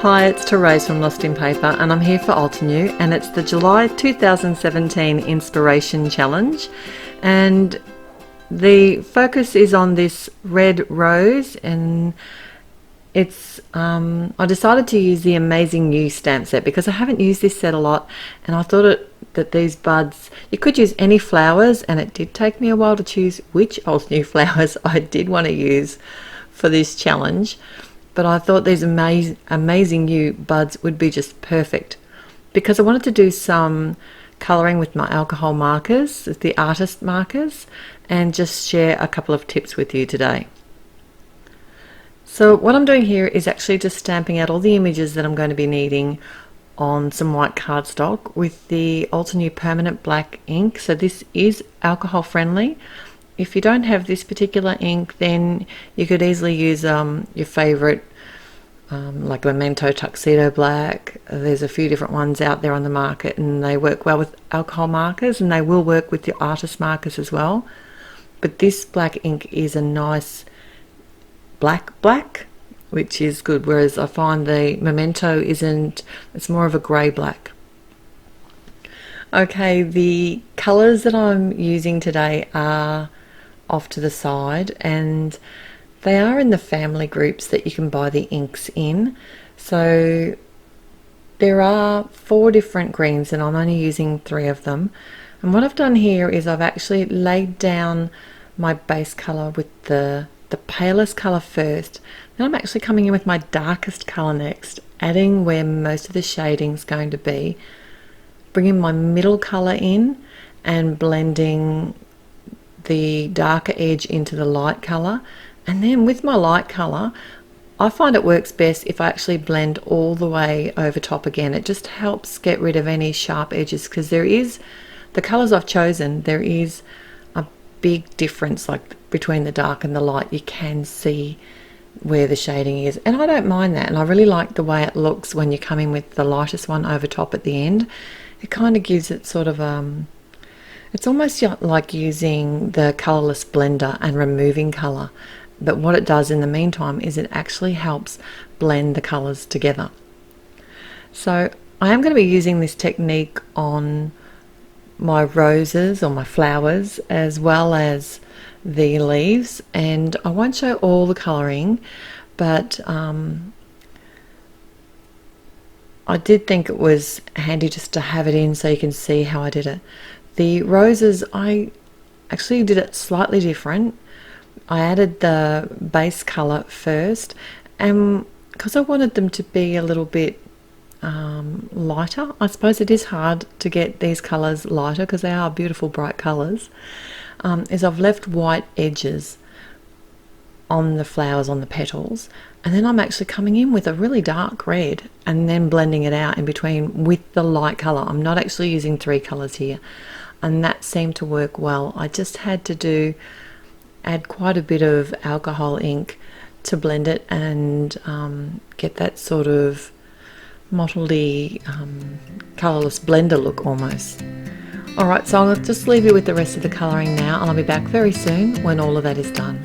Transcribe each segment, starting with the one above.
Hi, it's Therese from Lostinpaper and I'm here for Altenew, and it's the July 2017 Inspiration Challenge, and the focus is on this red rose, and it's I decided to use the Amazing You stamp set because I haven't used this set a lot, and I thought that these buds, you could use any flowers, and it did take me a while to choose which Altenew flowers I did want to use for this challenge. But I thought these Amazing You buds would be just perfect because I wanted to do some colouring with my alcohol markers, the artist markers, and just share a couple of tips with you today. So what I'm doing here is actually just stamping out all the images that I'm going to be needing on some white cardstock with the Altenew permanent black ink. So this is alcohol friendly. If you don't have this particular ink, then you could easily use your favourite, like Memento Tuxedo Black. There's a few different ones out there on the market, and they work well with alcohol markers, and they will work with your artist markers as well. But this black ink is a nice black, which is good, whereas I find the Memento isn't, it's more of a grey black. Okay, the colours that I'm using today are off to the side, and they are in the family groups that you can buy the inks in. So there are 4 different greens, and I'm only using 3 of them. And what I've done here is I've actually laid down my base colour with the palest colour first. Then I'm actually coming in with my darkest colour next, adding where most of the shading is going to be, bringing my middle colour in and blending the darker edge into the light colour. And then with my light colour, I find it works best if I actually blend all the way over top again. It just helps get rid of any sharp edges, because there is, the colours I've chosen, there is a big difference like between the dark and the light. You can see where the shading is, and I don't mind that, and I really like the way it looks when you come in with the lightest one over top at the end. It kind of gives it sort of it's almost like using the colourless blender and removing colour, but what it does in the meantime is it actually helps blend the colours together. So I am going to be using this technique on my roses or my flowers as well as the leaves, and I won't show all the colouring, but I did think it was handy just to have it in so you can see how I did it. The roses, I actually did it slightly different. I added the base colour first, and because I wanted them to be a little bit lighter. I suppose it is hard to get these colours lighter because they are beautiful bright colours, is I've left white edges on the flowers, on the petals, and then I'm actually coming in with a really dark red and then blending it out in between with the light colour. I'm not actually using 3 colours here, and that seemed to work well. I just had to add quite a bit of alcohol ink to blend it and get that sort of mottledy colourless blender look almost. Alright, so I'll just leave you with the rest of the colouring now, and I'll be back very soon when all of that is done.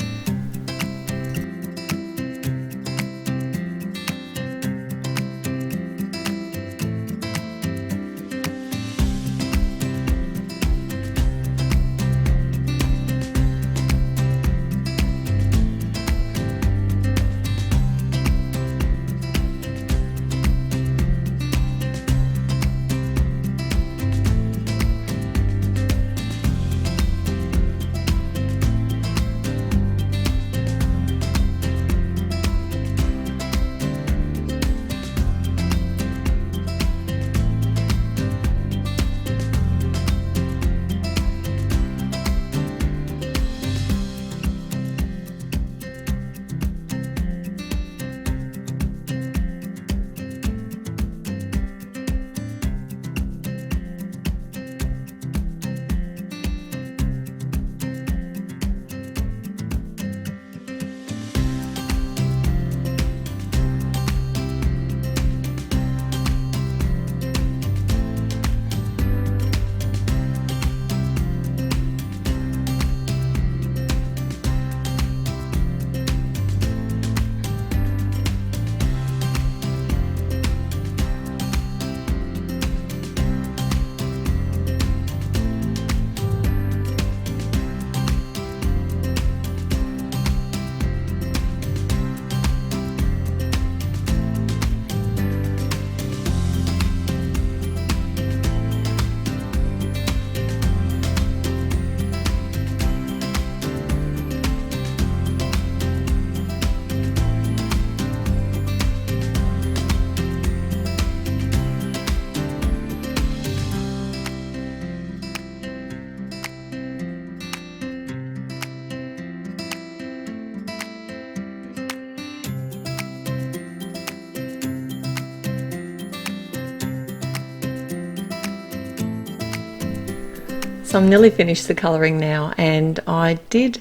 So I'm nearly finished the colouring now, and I did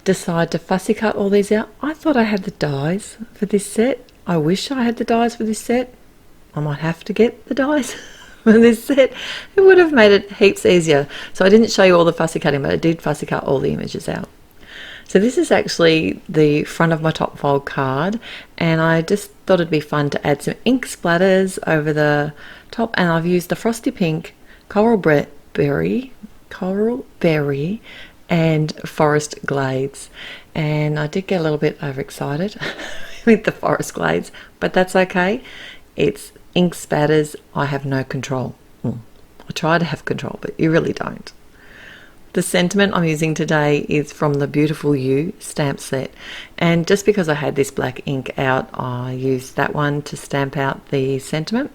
decide to fussy cut all these out. I thought I had the dies for this set. I wish I had the dies for this set. I might have to get the dies for this set. It would have made it heaps easier. So I didn't show you all the fussy cutting, but I did fussy cut all the images out. So this is actually the front of my top fold card, and I just thought it'd be fun to add some ink splatters over the top, and I've used the Frosty Pink, Coral Berry, and Forest Glades. And I did get a little bit overexcited with the Forest Glades, but that's okay. It's ink spatters. I have no control. I try to have control, but you really don't. The sentiment I'm using today is from the Beautiful You stamp set, and just because I had this black ink out, I used that one to stamp out the sentiment,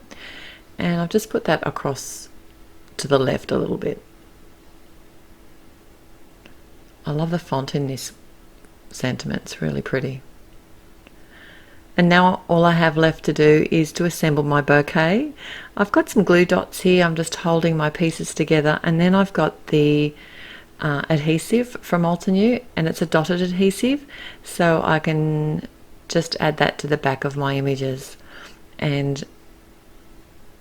and I've just put that across to the left a little bit. I love the font in this sentiment, it's really pretty. And now all I have left to do is to assemble my bouquet. I've got some glue dots here, I'm just holding my pieces together, and then I've got the adhesive from Altenew, and it's a dotted adhesive, so I can just add that to the back of my images, and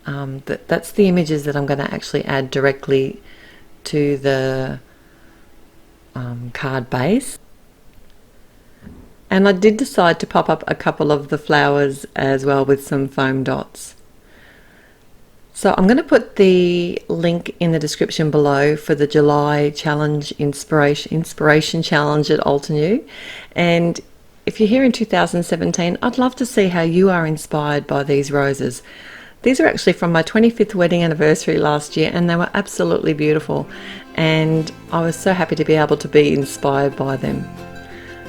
that's the images that I'm going to actually add directly to the card base. And I did decide to pop up a couple of the flowers as well with some foam dots. So I'm going to put the link in the description below for the July challenge inspiration challenge at Altenew. And if you're here in 2017, I'd love to see how you are inspired by these roses. These are actually from my 25th wedding anniversary last year, and they were absolutely beautiful, and I was so happy to be able to be inspired by them.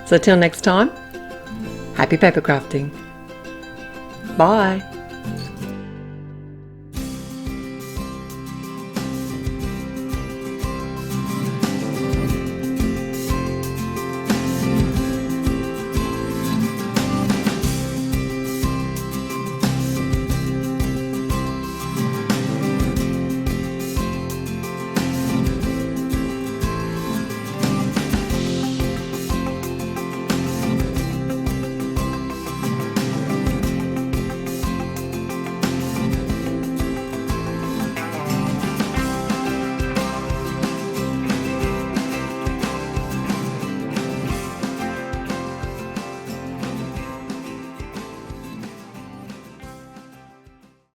So till next time, happy paper crafting. Bye.